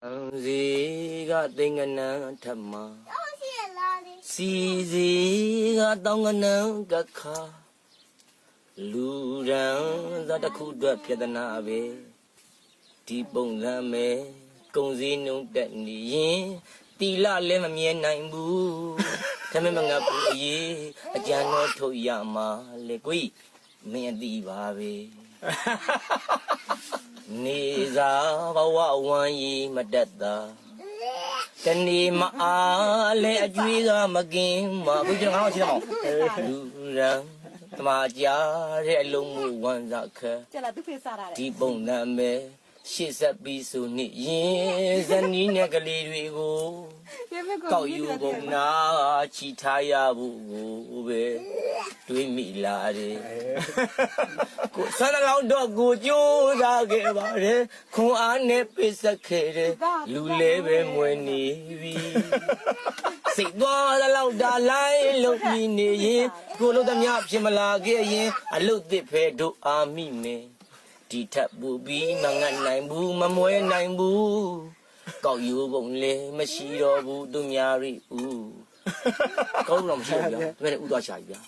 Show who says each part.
Speaker 1: Ziga tingana thama Si ziga tongana gakha Luran zata khudwa pyadana ve Di bông ra me Công di nung tận ni yin Tì la le ma mie nai bu Thame ma ngap yi Ajan no tho ya ma le kui Me di ba ve Ni za ba wa wan yi ma dat da Tani ma a le a jui ga ma kin ma bu jang hao chi mo Lu ran Tama ja re long mu wan za kha Di bông ra me ရှေ့ဆက်ပြီးဆိုနေရင်ဇနီးနဲ့ကလေးတွေကိုကောက်ယူပုံနာချီထားရဖို့ကိုပဲတွေးမိလာတယ်ကိုဆန္ဒလောင်းတော့ကိုကြိုးစားခဲ့ပါတယ်ခွန်အားနဲ့ပိတ်ဆက်ခဲ့တယ်လူလေးပဲမွေနေပြီစိတ်သွားသလောက်ဒါလိုက်လို့ပြီးနေရင်ကိုလို့သမျှဖြစ်မလာခဲ့ရင်အလုတ်သစ်ဖဲတို့အာမိမယ် ဒီထပ်ပူပြီးမငတ်နိုင်ဘူးမမွဲနိုင်ဘူးကောက်ယူပုံလေမရှိတော့ဘူးသူများရိဦးကောက်တော့မရှိဘူးဗျာဘယ်နဲ့ဥသွားချာကြီးဗျာ